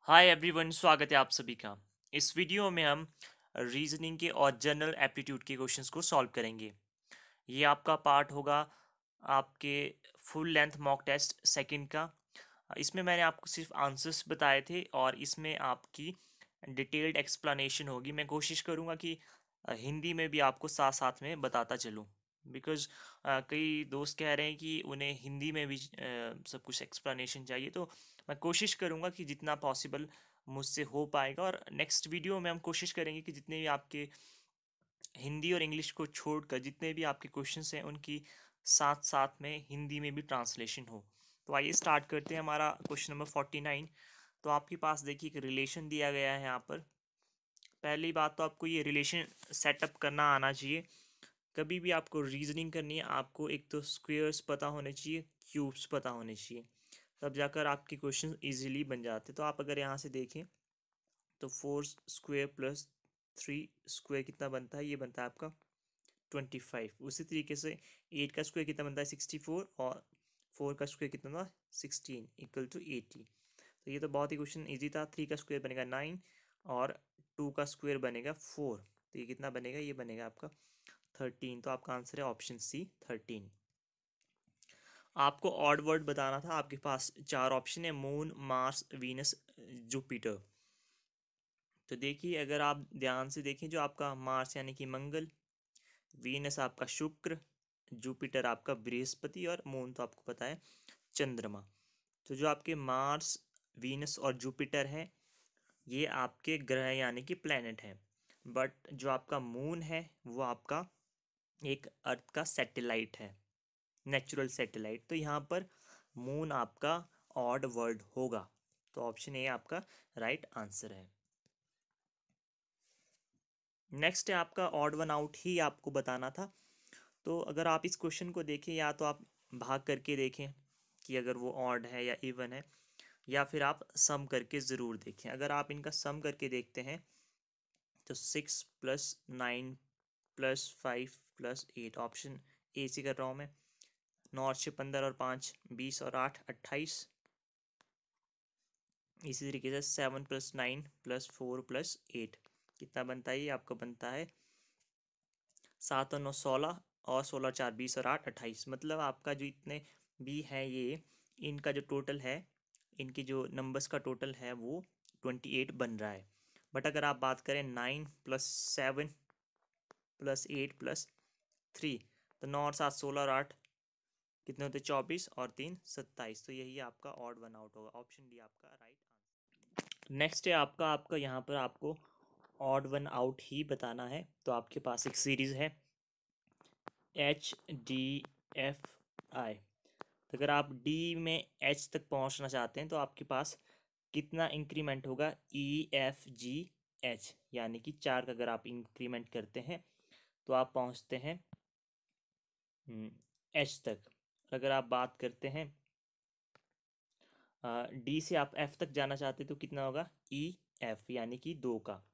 Hi everyone, स्वागत है आप सभी का। इस वीडियो में हम रीजनिंग के और जनरल एप्टीट्यूड के क्वेश्चंस को सॉल्व करेंगे। ये आपका पार्ट होगा आपके full length mock test second का। इसमें मैंने आपको सिर्फ आंसर्स बताए थे और इसमें आपकी डिटेल्ड एक्सप्लेनेशन होगी। मैं कोशिश करूँगा कि हिंदी में भी आपको साथ साथ में बताता चलूँ, बिकॉज़ कई दोस्त कह रहे हैं कि उन्हें हिंदी में भी सब कुछ एक्सप्लेनेशन चाहिए। तो मैं कोशिश करूँगा कि जितना पॉसिबल मुझसे हो पाएगा, और नेक्स्ट वीडियो में हम कोशिश करेंगे कि जितने भी आपके हिंदी और इंग्लिश को छोड़कर जितने भी आपके क्वेश्चंस हैं उनकी साथ साथ में हिंदी में भी ट्रांसलेशन हो। तो आइए स्टार्ट करते हैं हमारा क्वेश्चन नंबर 49। तो आपके पास देखिए एक रिलेशन दिया गया है यहाँ पर। पहली बात तो आपको ये रिलेशन सेटअप करना आना चाहिए। कभी भी आपको रीजनिंग करनी है, आपको एक तो स्क्वेयर्स पता होने चाहिए, क्यूब्स पता होने चाहिए, तब जाकर आपके क्वेश्चन इजीली बन जाते। तो आप अगर यहाँ से देखें तो 4 स्क्वेयर प्लस 3 स्क्वेयर कितना बनता है, ये बनता है आपका 25। उसी तरीके से 8 का स्क्वेयर कितना बनता है 64, और 4 का स्क्वेयर कितना था 16 इक्वल टू 80। तो ये तो बहुत ही क्वेश्चन इजी था। 3 का स्क्वेयर बनेगा 9 और 2 का स्क्वेयर बनेगा 4। तो ये कितना बनेगा, ये बनेगा आपका 13। तो आपका आंसर है ऑप्शन सी 13। आपको ऑड वर्ड बताना था। आपके पास 4 ऑप्शन है, मून, मार्स, वीनस, जुपिटर। तो देखिए अगर आप ध्यान से देखें, जो आपका मार्स यानी कि मंगल, वीनस आपका शुक्र, जुपिटर आपका बृहस्पति, और मून तो आपको पता है चंद्रमा। तो जो आपके मार्स, वीनस और जुपिटर हैं, ये आपके ग्रह यानी कि प्लैनेट हैं। बट जो आपका मून है वो आपका एक अर्थ का सैटेलाइट है, नेचुरल सैटेलाइट। तो यहाँ पर मून आपका ऑड वर्ड होगा। तो ऑप्शन ए आपका राइट आंसर है। नेक्स्ट है आपका ऑड वन आउट ही आपको बताना था। तो अगर आप इस क्वेश्चन को देखें, या तो आप भाग करके देखें कि अगर वो ऑड है या इवन है, या फिर आप सम करके ज़रूर देखें। अगर आप इनका सम करके देखते हैं तो 6 + 9 + 5 + 8, ऑप्शन ए से कर रहा हूँ मैं। 9 × 6 = 15 और 5 = 20 और 8 = 28। इसी तरीके से 7 + 9 + 4 + 8 कितना बनता है, ये आपका बनता है 7 और 9 = 16, और 16 × 4 = 20 और 8 = 28। मतलब आपका जो इतने भी है ये, इनका जो टोटल है, इनके जो नंबर्स का टोटल है वो 28 बन रहा है। बट अगर आप बात करें 9 + 7 + 8 + 3, तो 9 और 7 16 और 8 कितने होते, 24 और 3 27। तो यही आपका ऑड वन आउट होगा। ऑप्शन डी आपका राइट आंसर। नेक्स्ट है आपका आपका यहाँ पर आपको ऑड वन आउट ही बताना है। तो आपके पास एक सीरीज है HDFI। तो अगर आप डी में एच तक पहुँचना चाहते हैं तो आपके पास कितना इंक्रीमेंट होगा, EFGH, यानी कि 4 का अगर आप इंक्रीमेंट करते हैं तो आप पहुँचते हैं एच तक। अगर आप बात करते हैं डी से आप एफ तक जाना चाहते हैं तो कितना होगा, EF, यानी कि 2 का।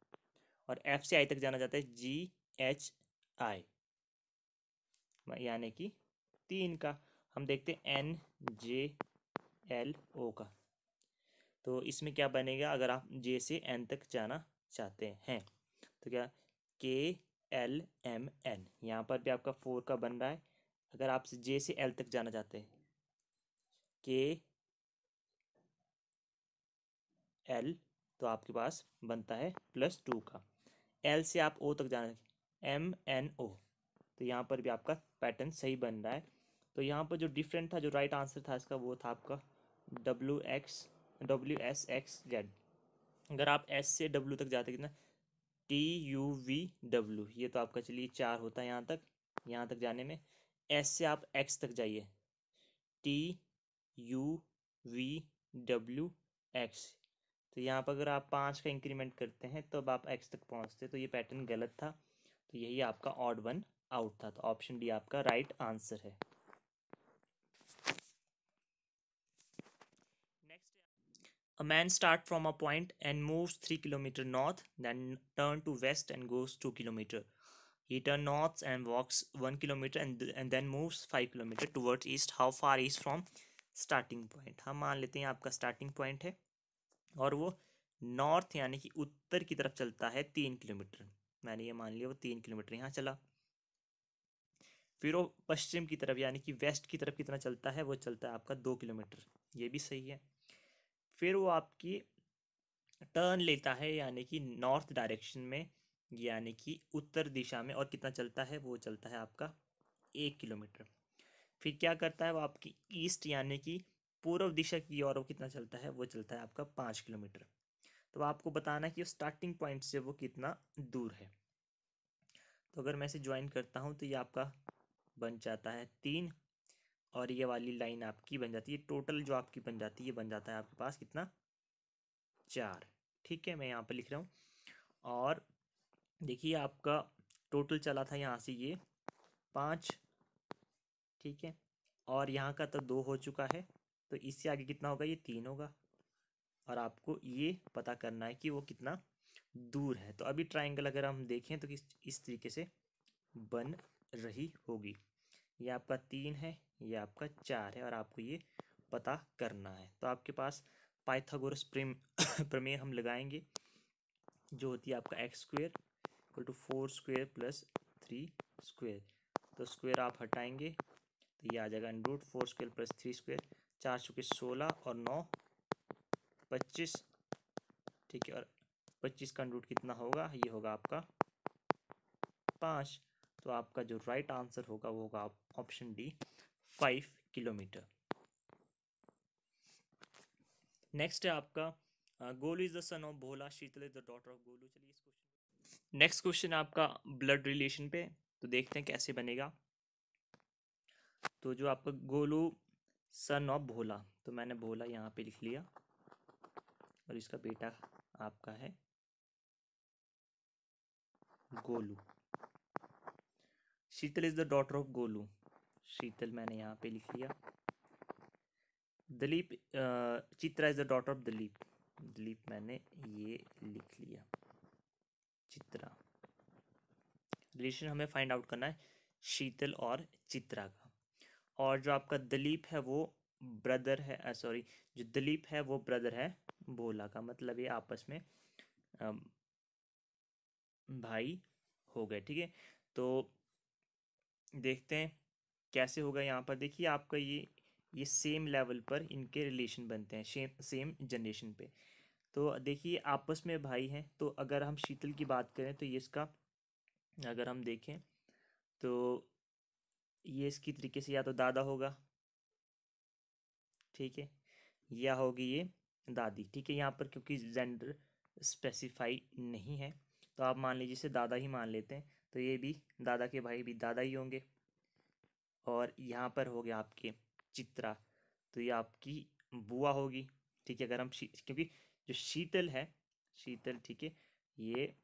और एफ से आई तक जाना चाहते हैं GHI, यानी कि 3 का। हम देखते हैं NJLO का। तो इसमें क्या बनेगा अगर आप जे से एन तक जाना चाहते हैं, तो क्या KLMN, यहाँ पर भी आपका 4 का बन रहा है। अगर आप जे से एल तक जाना चाहते हैं, KL, तो आपके पास बनता है +2 का। एल से आप ओ तक जाना, MNO, तो यहाँ पर भी आपका पैटर्न सही बन रहा है। तो यहाँ पर जो डिफरेंट था, जो राइट आंसर था इसका, वो था आपका WSXZ। अगर आप S से W तक जाते कितना, TUVW, ये तो आपका चलिए 4 होता है यहाँ तक जाने में। S से आप X तक जाइए, TUVWX। तो यहाँ पर अगर आप 5 का इंक्रीमेंट करते हैं तो अब आप X तक पहुँचते, तो ये पैटर्न गलत था। तो यही आपका ऑड वन आउट था। तो ऑप्शन डी आपका राइट आंसर है। Next, a man start from a point and moves 3 kilometer north, then turn to west and goes 2 kilometer. He turn north and walks 1 kilometer and then moves 5 kilometer towards east. How far is from starting point? हम मान लेते हैं आपका starting point है और वो north यानी कि उत्तर की तरफ चलता है 3 किलोमीटर, मैंने ये मान लिया वो 3 किलोमीटर यहाँ चला। फिर वो पश्चिम की तरफ यानी कि वेस्ट की तरफ कितना चलता है, वो चलता है आपका 2 किलोमीटर, ये भी सही है। फिर वो आपकी टर्न लेता है यानी कि नॉर्थ डायरेक्शन में, यानी कि उत्तर दिशा में, और कितना चलता है, वो चलता है आपका 1 किलोमीटर। फिर क्या करता है वो आपकी ईस्ट यानी कि पूर्व दिशा की ओर, वो कितना चलता है, वो चलता है आपका 5 किलोमीटर। तो आपको बताना है कि स्टार्टिंग पॉइंट से वो कितना दूर है। तो अगर मैं इसे ज्वाइन करता हूँ तो ये आपका बन जाता है 3, और ये वाली लाइन आपकी बन जाती है, टोटल जो आपकी बन जाती है, ये बन जाता है आपके पास कितना, 4। ठीक है, मैं यहाँ पर लिख रहा हूँ। और देखिए आपका टोटल चला था यहाँ से ये 5, ठीक है, और यहाँ का तो 2 हो चुका है, तो इससे आगे कितना होगा, ये 3 होगा। और आपको ये पता करना है कि वो कितना दूर है। तो अभी ट्राइंगल अगर हम देखें तो इस तरीके से बन रही होगी। ये आपका 3 है, ये आपका 4 है, और आपको ये पता करना है। तो आपके पास पाइथागोरस प्रमेय हम लगाएंगे, जो होती है आपका x square equal to 4 square plus 3 square. तो स्क्वेयर आप हटाएंगे तो ये आ जाएगा अंडर 4 स्क्वेयर प्लस 3 स्क्वेयर, 4 चुके 16 और 9 25, ठीक है, और 25 का अंडर कितना होगा, ये होगा आपका 5। तो आपका जो राइट आंसर होगा वो होगा ऑप्शन डी, 5 किलोमीटर। नेक्स्ट है आपका Golu is the son of Bhola, Sheetal is the daughter of Golu. चलिए इस क्वेश्चन, नेक्स्ट क्वेश्चन है आपका ब्लड रिलेशन पे, तो देखते हैं कैसे बनेगा। तो जो आपका गोलू सन ऑफ भोला, तो मैंने भोला यहाँ पे लिख लिया, और इसका बेटा आपका है Golu. Sheetal is the daughter of Golu, Sheetal मैंने यहाँ पे लिख लिया। Dilip, Chitra is the daughter of Dilip, Dilip मैंने ये लिख लिया। चित्रा, रिलेशन हमें फाइंड आउट करना है शीतल और चित्रा का। और जो आपका दिलीप है वो ब्रदर है, सॉरी, जो दिलीप है वो ब्रदर है भोला का, मतलब ये आपस में भाई हो गए, ठीक है। तो देखते हैं कैसे होगा। यहाँ पर देखिए आपका ये सेम लेवल पर इनके रिलेशन बनते हैं, सेम जनरेशन पे। तो देखिए आपस में भाई हैं, तो अगर हम शीतल की बात करें तो ये इसका, अगर हम देखें तो ये इसकी तरीके से या तो दादा होगा, ठीक है, या होगी ये दादी, ठीक है। यहाँ पर क्योंकि जेंडर स्पेसिफाई नहीं है, तो आप मान लीजिए इसे दादा ही मान लेते हैं, तो ये भी दादा के भाई भी दादा ही होंगे। और यहाँ पर हो गया आपके चित्रा, तो ये आपकी बुआ होगी, ठीक है। अगर हम क्योंकि जो शीतल है, शीतल, ठीक है, ये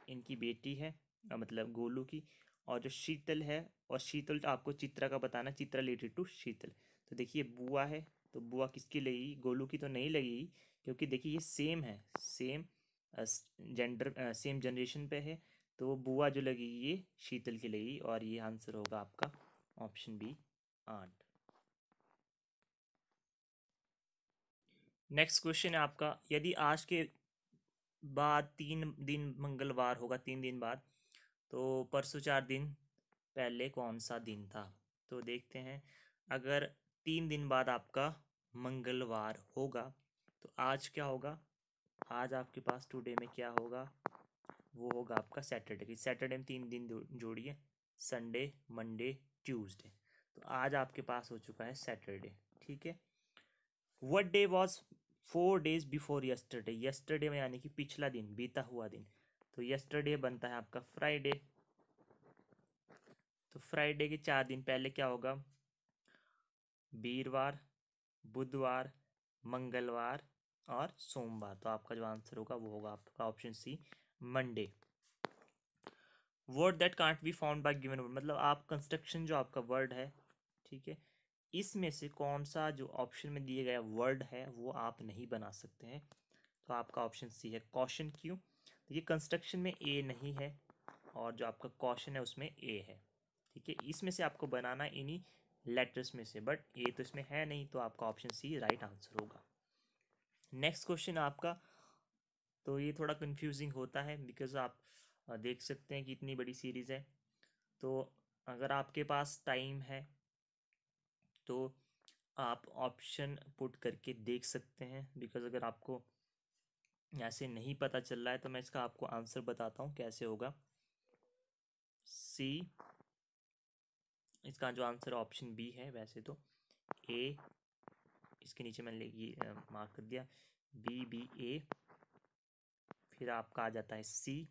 इनकी बेटी है, मतलब गोलू की। और जो शीतल है, और शीतल तो आपको चित्रा का बताना, चित्रा रिलेटेड टू शीतल। तो देखिए बुआ है, तो बुआ किसकी लगेगी, गोलू की तो नहीं लगेगी, क्योंकि देखिए ये सेम है, सेम जेंडर, सेम जनरेशन पे है। तो बुआ जो लगेगी ये शीतल की लगेगी, और ये आंसर होगा आपका ऑप्शन बी, 8। नेक्स्ट क्वेश्चन है आपका, यदि आज के बाद 3 दिन मंगलवार होगा, 3 दिन बाद, तो परसों 4 दिन पहले कौन सा दिन था। तो देखते हैं, अगर 3 दिन बाद आपका मंगलवार होगा तो आज क्या होगा, आज आपके पास टुडे में क्या होगा, वो होगा आपका सैटरडे। की सैटरडे में 3 दिन जोड़िए, संडे, मंडे, ट्यूसडे। तो आज आपके पास हो चुका है सैटरडे, ठीक है। What day was 4 days before yesterday, yesterday में यानी कि पिछला दिन, बीता हुआ दिन। तो यस्टरडे बनता है आपका फ्राइडे। तो फ्राइडे के 4 दिन पहले क्या होगा, वीरवार, बुधवार, मंगलवार और सोमवार। तो आपका जो आंसर होगा वो होगा आपका option C, Monday. Word that can't be found by given word, मतलब आप कंस्ट्रक्शन जो आपका वर्ड है, ठीक है, इसमें से कौन सा जो ऑप्शन में दिए गया वर्ड है वो आप नहीं बना सकते हैं। तो आपका ऑप्शन सी है कॉशन। क्यों, तो ये कंस्ट्रक्शन में ए नहीं है, और जो आपका कॉशन है उसमें ए है, ठीक है। इसमें से आपको बनाना इन्हीं लेटर्स में से, बट ए तो इसमें है नहीं, तो आपका ऑप्शन सी राइट आंसर होगा। नेक्स्ट क्वेश्चन आपका, तो ये थोड़ा कंफ्यूजिंग होता है बिकॉज आप देख सकते हैं कि इतनी बड़ी सीरीज़ है। तो अगर आपके पास टाइम है तो आप ऑप्शन पुट करके देख सकते हैं, बिकॉज अगर आपको ऐसे नहीं पता चल रहा है तो मैं इसका आपको आंसर बताता हूँ कैसे होगा। सी, इसका जो आंसर ऑप्शन बी है। वैसे तो ए, इसके नीचे मैंने ये मार्क कर दिया, बी बी ए, फिर आपका आ जाता है सी,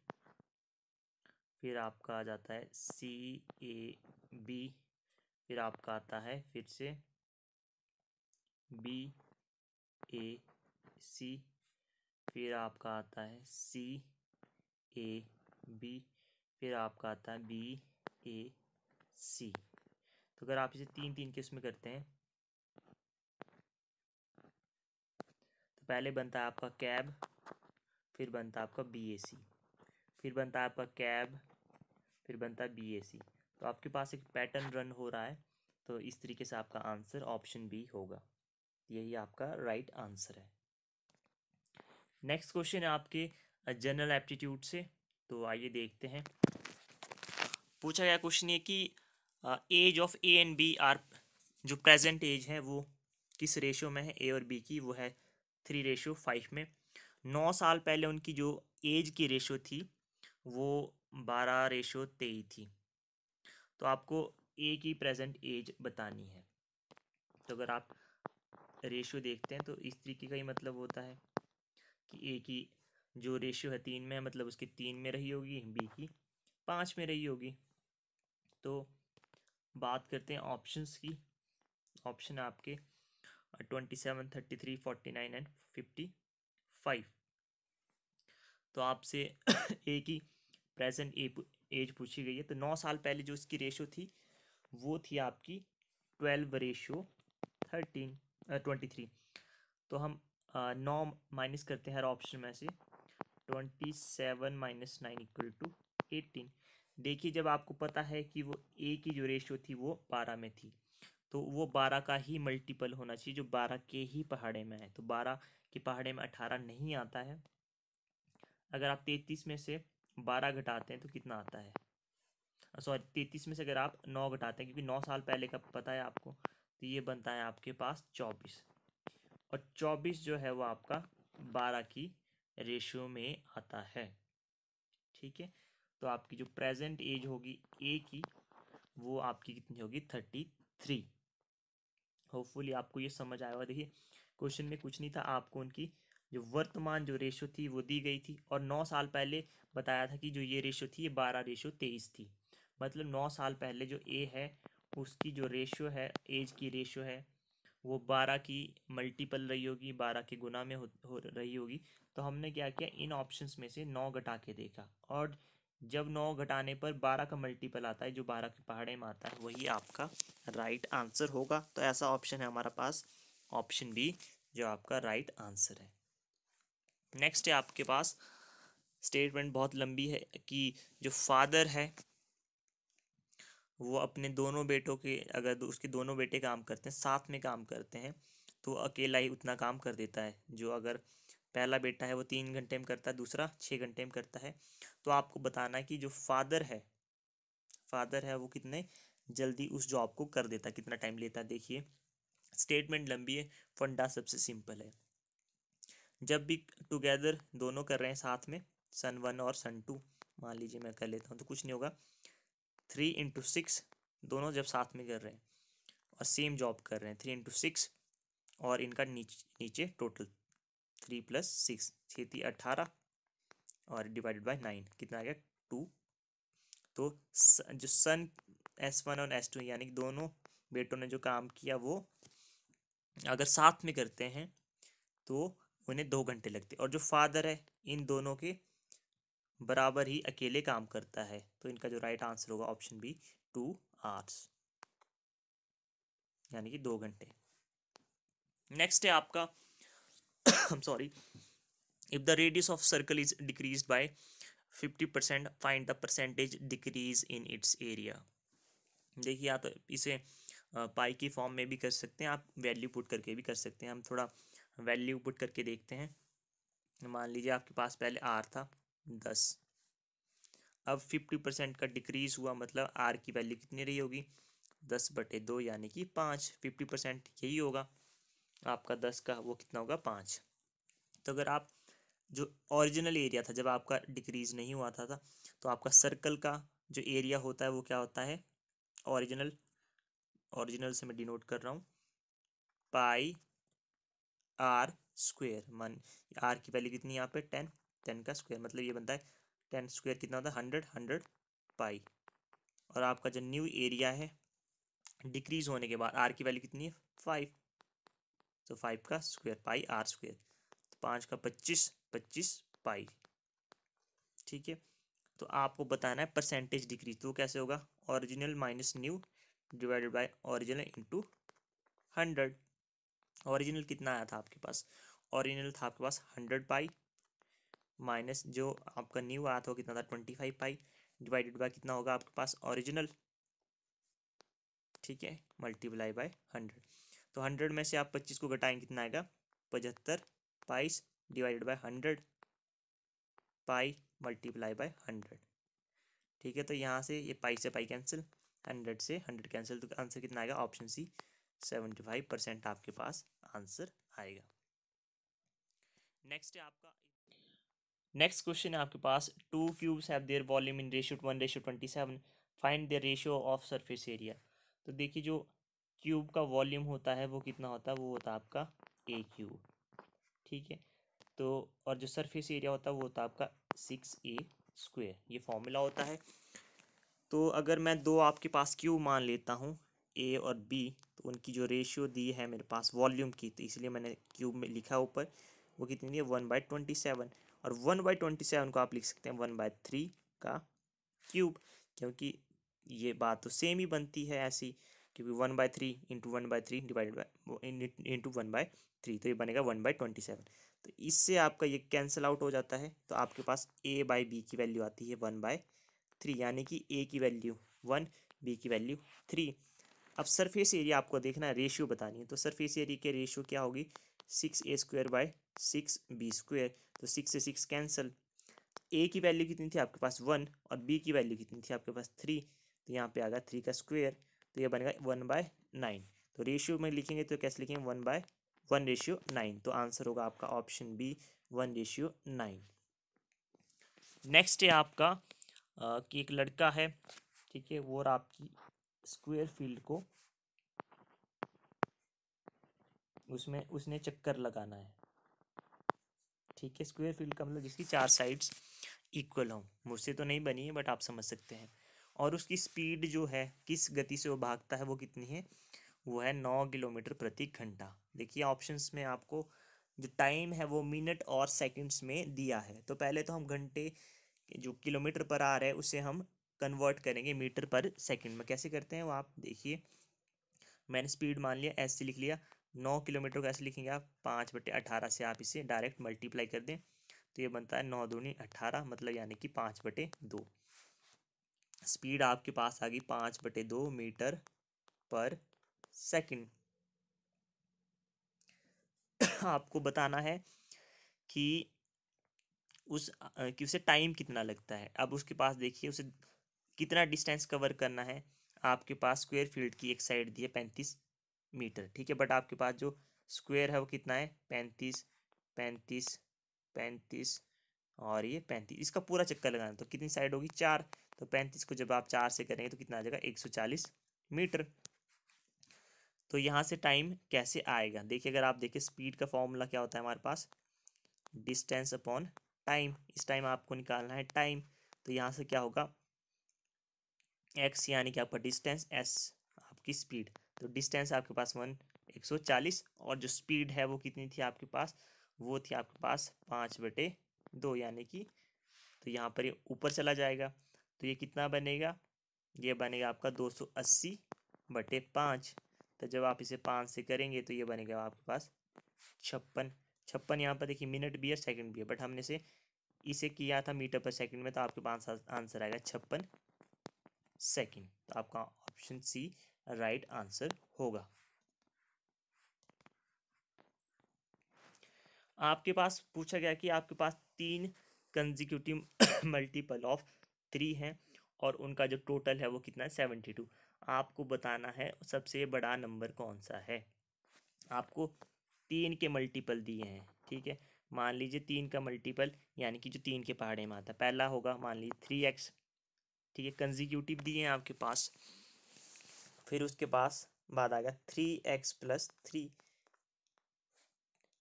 फिर आपका आ जाता है सी ए बी, फिर आपका आता है फिर से बी ए सी, फिर आपका आता है सी ए बी, फिर आपका आता है बी ए सी। तो अगर आप इसे तीन तीन के उसमें करते हैं तो पहले बनता है आपका कैब, फिर बनता है आपका बी ए सी, फिर बनता है आपका कैब, फिर बनता है बी ए सी। तो आपके पास एक पैटर्न रन हो रहा है। तो इस तरीके से आपका आंसर ऑप्शन बी होगा। यही आपका राइट आंसर है। नेक्स्ट क्वेश्चन है आपके जनरल एप्टीट्यूड से। तो आइए देखते हैं। पूछा गया क्वेश्चन ये कि age of A and B are, जो प्रेजेंट एज है वो किस रेशियो में है ए और बी की, वो है 3:5 में। 9 साल पहले उनकी जो एज की रेशियो थी वो 12:23 थी। तो आपको ए की प्रेजेंट एज बतानी है। तो अगर आप रेशियो देखते हैं तो इस तरीके का ही मतलब होता है कि ए की जो रेशियो है 3 में, मतलब उसकी 3 में रही होगी, बी की 5 में रही होगी। तो बात करते हैं ऑप्शंस की। ऑप्शन आपके 27, 33, 49 एंड 55। तो आपसे ए की प्रेजेंट एज पूछी गई है। तो 9 साल पहले जो इसकी रेशियो थी वो थी आपकी 12:23। तो हम 9 माइनस करते हैं हर ऑप्शन में से। 27 - 9 = 18। देखिए जब आपको पता है कि वो ए की जो रेशियो थी वो 12 में थी, तो वो 12 का ही मल्टीपल होना चाहिए जो 12 के ही पहाड़े में है। तो 12 के पहाड़े में 18 नहीं आता है। अगर आप 33 में से 12 घटाते हैं तो कितना आता है, सॉरी 33 में से अगर आप 9 घटाते हैं, क्योंकि 9 साल पहले का पता है आपको, तो ये बनता है आपके पास 24। और 24 जो है वो आपका 12 की रेशियो में आता है। ठीक है। तो आपकी जो प्रेजेंट एज होगी ए की वो आपकी कितनी होगी, 33। होपफुली आपको ये समझ आया होगा। देखिए क्वेश्चन में कुछ नहीं था, आपको उनकी जो वर्तमान जो रेशियो थी वो दी गई थी, और 9 साल पहले बताया था कि जो ये रेशियो थी ये 12:23 थी। मतलब 9 साल पहले जो ए है उसकी जो रेशियो है, एज की रेशियो है, वो 12 की मल्टीपल रही होगी, 12 के गुना में हो रही होगी। तो हमने क्या किया, इन ऑप्शंस में से 9 घटा के देखा, और जब 9 घटाने पर 12 का मल्टीपल आता है जो 12 के पहाड़े में आता है, वही आपका राइट आंसर होगा। तो ऐसा ऑप्शन है हमारा पास ऑप्शन बी जो आपका राइट आंसर है। नेक्स्ट है आपके पास स्टेटमेंट बहुत लंबी है कि जो फादर है वो अपने दोनों बेटों के, अगर उसके दोनों बेटे काम करते हैं, साथ में काम करते हैं, तो अकेला ही उतना काम कर देता है। जो अगर पहला बेटा है वो 3 घंटे में करता है, दूसरा 6 घंटे में करता है। तो आपको बताना है कि जो फादर है वो कितने जल्दी उस जॉब को कर देता है, कितना टाइम लेता है। देखिए स्टेटमेंट लंबी है, फंडा सबसे सिंपल है। जब भी टुगेदर दोनों कर रहे हैं साथ में, सन 1 और सन 2 मान लीजिए मैं कर लेता हूँ, तो कुछ नहीं होगा। 3 × 6 दोनों जब साथ में कर रहे हैं और सेम जॉब कर रहे हैं, 3 × 6, और इनका नीचे टोटल 3 + 6, 6 × 18, और डिवाइडेड बाय 9 कितना आ गया, 2। तो जो सन S1 और S2 यानी कि दोनों बेटों ने जो काम किया वो अगर साथ में करते हैं तो उन्हें 2 घंटे लगते, और जो फादर है इन दोनों के बराबर ही अकेले काम करता है। तो इनका जो राइट आंसर होगा ऑप्शन बी, 2 आवर्स, यानी कि 2 घंटे। नेक्स्ट है आपका sorry, if the radius of circle is decreased bye 50%, find the percentage decrease in its area. देखिए आप इसे पाई की फॉर्म में भी कर सकते हैं, आप वैल्यू पुट करके भी कर सकते हैं। हम थोड़ा वैल्यू पुट करके देखते हैं। मान लीजिए आपके पास पहले आर था 10, अब 50% का डिक्रीज हुआ, मतलब आर की वैल्यू कितनी रही होगी 10/2 यानी कि 5। 50% यही होगा आपका 10 का, वो कितना होगा 5। तो अगर आप जो ओरिजिनल एरिया था जब आपका डिक्रीज नहीं हुआ था तो आपका सर्कल का जो एरिया होता है वो क्या होता है ओरिजिनल, ओरिजिनल से मैं डिनोट कर रहा हूँ पाई आर स्क्वेयर। मान आर की वैल्यू कितनी है यहाँ पे 10, 10 का स्क्वायर मतलब ये बनता है 10 स्क्वायर कितना होता है 100, 100 पाई। और आपका जो न्यू एरिया है डिक्रीज होने के बाद आर की वैल्यू कितनी है 5, तो 5 का स्क्वायर पाई आर स्क्वायर, तो 5 का 25, 25 पाई। ठीक है, तो आपको बताना है परसेंटेज डिक्रीज, तो कैसे होगा original minus nu divided by original into 100। Original कितना आया था आपके पास, ओरिजिनल था आपके पास 100 पाई, माइनस जो आपका न्यू आया था वो कितना था 25 पाई, डिवाइडेड बाय कितना होगा आपके पास ओरिजिनल। ठीक है, मल्टीप्लाई बाय 100। तो 100 में से आप 25 को घटाएंगे कितना आएगा 75 price, divided by 100 pi multiply by 100। ठीक है, तो यहाँ से ये पाई से पाई कैंसिल, 100 से 100 कैंसिल, तो आंसर कितना आएगा ऑप्शन सी 75% आपके पास आंसर आएगा। नेक्स्ट है आपका, नेक्स्ट क्वेश्चन है आपके पास, two cubes have their volume in ratio 1:27, find the ratio of surface area. तो देखिए जो क्यूब का वॉल्यूम होता है वो कितना होता है, वो होता है आपका ए क्यूब। ठीक है, तो और जो सरफेस एरिया होता है वो होता है आपका 6a स्क्वेयर, ये फॉर्मूला होता है। तो अगर मैं दो आपके पास क्यूब मान लेता हूँ ए और बी, तो उनकी जो रेशियो दी है मेरे पास वॉल्यूम की, तो इसलिए मैंने क्यूब में लिखा ऊपर, वो कितनी दी है 1/27। और 1/27 को आप लिख सकते हैं 1/3 का क्यूब, क्योंकि ये बात तो सेम ही बनती है ऐसी, क्योंकि 1/3 इंटू 1/3 डिवाइडेड बाई इंटू 1/3, तो ये बनेगा 1/27। तो इससे आपका ये कैंसिल आउट हो जाता है, तो आपके पास a बाई बी की वैल्यू आती है 1/3, यानी कि a की वैल्यू 1, b की वैल्यू 3। अब सरफेस एरिया आपको देखना है, रेशियो बतानी है, तो सरफेस एरिया के रेशियो क्या होगी 6a square by 6b square, तो 6 से 6 कैंसिल, ए की वैल्यू कितनी थी आपके पास 1 और बी की वैल्यू कितनी थी आपके पास 3, तो यहाँ पे आ गया 3 का स्क्वायर, तो ये बनेगा 1/9। तो रेशियो में लिखेंगे तो कैसे लिखेंगे 1/1:9, तो आंसर होगा आपका ऑप्शन बी 1:9। नेक्स्ट है आपका कि एक लड़का है, ठीक है, वो और आपकी स्क्वायर फील्ड को उसमें उसने चक्कर लगाना है। ठीक है, स्क्वायर फील्ड का मतलब जिसकी चार साइड्स इक्वल हों, मुझसे तो नहीं बनी है बट आप समझ सकते हैं। और उसकी स्पीड जो है, किस गति से वो भागता है, वो कितनी है, वो है 9 किलोमीटर प्रति घंटा। देखिए ऑप्शंस में आपको जो टाइम है वो मिनट और सेकंड्स में दिया है, तो पहले तो हम घंटे जो किलोमीटर पर आवर है उसे हम कन्वर्ट करेंगे मीटर पर सेकंड में। कैसे करते हैं वो आप देखिए, मैंने स्पीड मान लिया ऐसे लिख लिया, 9 किलोमीटर को ऐसे लिखेंगे आप 5/18 से आप इसे डायरेक्ट मल्टीप्लाई कर दें, तो ये बनता है 9 दूनी 18, मतलब यानी कि 5/2। स्पीड आपके पास आ गई 5/2 मीटर पर सेकंड। आपको बताना है कि कि उसे टाइम कितना लगता है। अब उसके पास देखिए उसे कितना डिस्टेंस कवर करना है। आपके पास स्क्वायर फील्ड की एक साइड दी है 35 मीटर, ठीक है, बट आपके पास जो स्क्वायर है वो कितना है 35, 35, 35 और ये 35, इसका पूरा चक्कर लगाना, तो कितनी साइड होगी 4, तो 35 को जब आप 4 से करेंगे तो कितना आ जाएगा 140 मीटर। तो यहाँ से टाइम कैसे आएगा, देखिए अगर आप देखिए स्पीड का फॉर्मूला क्या होता है हमारे पास, डिस्टेंस अपॉन टाइम। इस टाइम आपको निकालना है टाइम, तो यहाँ से क्या होगा x यानी कि आपका डिस्टेंस, s आपकी स्पीड, तो डिस्टेंस आपके पास 140 और जो स्पीड है वो कितनी थी आपके पास, वो थी आपके पास 5/2 यानी कि, तो यहाँ पर ये ऊपर चला जाएगा, तो ये कितना बनेगा, ये बनेगा आपका 280/5। तो जब आप इसे 5 से करेंगे तो ये बनेगा आपके पास 56। 56 यहाँ पर देखिए मिनट भी है सेकंड भी है, बट हमने इसे किया था मीटर पर सेकंड में, तो आपके पास आंसर आएगा 56 सेकंड। तो आपका ऑप्शन सी राइट आंसर होगा। आपके पास पूछा गया कि आपके पास 3 कंजिक्यूटिव मल्टीपल ऑफ 3 हैं और उनका जो टोटल है वो कितना है 72। आपको बताना है सबसे बड़ा नंबर कौन सा है। आपको 3 के मल्टीपल दिए हैं, ठीक है। मान लीजिए 3 का मल्टीपल यानी कि जो 3 के पहाड़े में आता है, पहला होगा मान लीजिए 3x, ठीक है, कंजिक्यूटिव दिए हैं आपके पास। फिर उसके पास बाद आएगा 3x+3,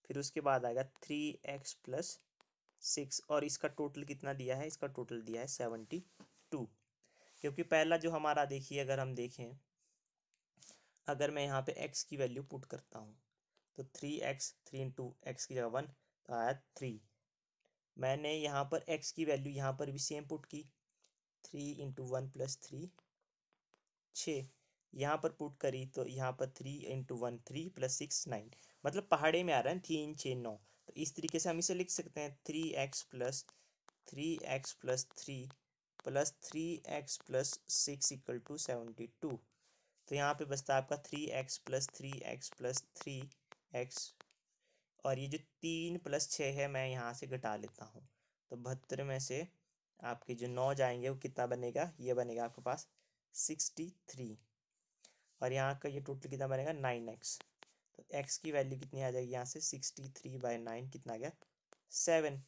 फिर उसके बाद आएगा 3x+6 और इसका टोटल कितना दिया है, इसका टोटल दिया है 72। क्योंकि पहला जो हमारा देखिए, अगर हम देखें, अगर मैं यहाँ पे x की वैल्यू पुट करता हूँ तो 3x, 3 इंटू एक्स की जगह 1 तो आया 3। मैंने यहाँ पर x की वैल्यू यहाँ पर भी सेम पुट की, 3 इंटू 1+3 6, यहाँ पर पुट करी तो यहाँ पर 3 इंटू 1 3 +6 9, मतलब पहाड़े में आ रहा है 3 6 9। तो इस तरीके से हम इसे लिख सकते हैं 3x+3 +3x+6 = 72। तो यहाँ पे बचता है आपका 3x+3x+3x, और ये जो 3+6 है मैं यहाँ से घटा लेता हूँ, तो 72 में से आपके जो 9 जाएंगे वो कितना बनेगा, ये बनेगा आपके पास 63, और यहाँ का ये टोटल कितना बनेगा 9x। तो x की वैल्यू कितनी आ जाएगी यहाँ से 63/9 कितना आ गया 7।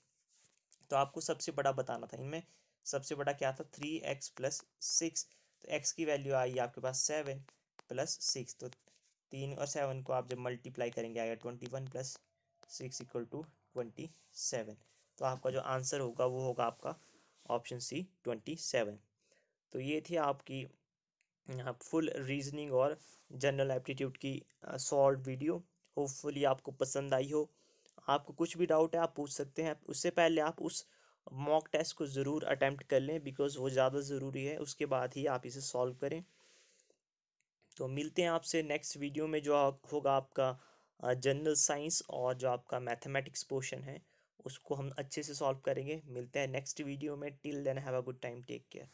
तो आपको सबसे बड़ा बताना था, इनमें सबसे बड़ा क्या था 3x+6, तो x की वैल्यू आई आपके पास 7+6, तो 3 और 7 को आप जब मल्टीप्लाई करेंगे आएगा 21+6 = 27। तो आपका जो आंसर होगा वो होगा आपका ऑप्शन सी 27। तो ये थी आपकी फुल रीजनिंग और जनरल एप्टीट्यूड की सॉल्व वीडियो। होपफुली आपको पसंद आई हो। आपको कुछ भी डाउट है आप पूछ सकते हैं, उससे पहले आप उस मॉक टेस्ट को ज़रूर अटेम्प्ट कर लें, बिकॉज़ वो ज़्यादा ज़रूरी है, उसके बाद ही आप इसे सॉल्व करें। तो मिलते हैं आपसे नेक्स्ट वीडियो में, जो होगा आपका जनरल साइंस और जो आपका मैथमेटिक्स पोर्शन है उसको हम अच्छे से सॉल्व करेंगे। मिलते हैं नेक्स्ट वीडियो में। Till then have a good time, take care.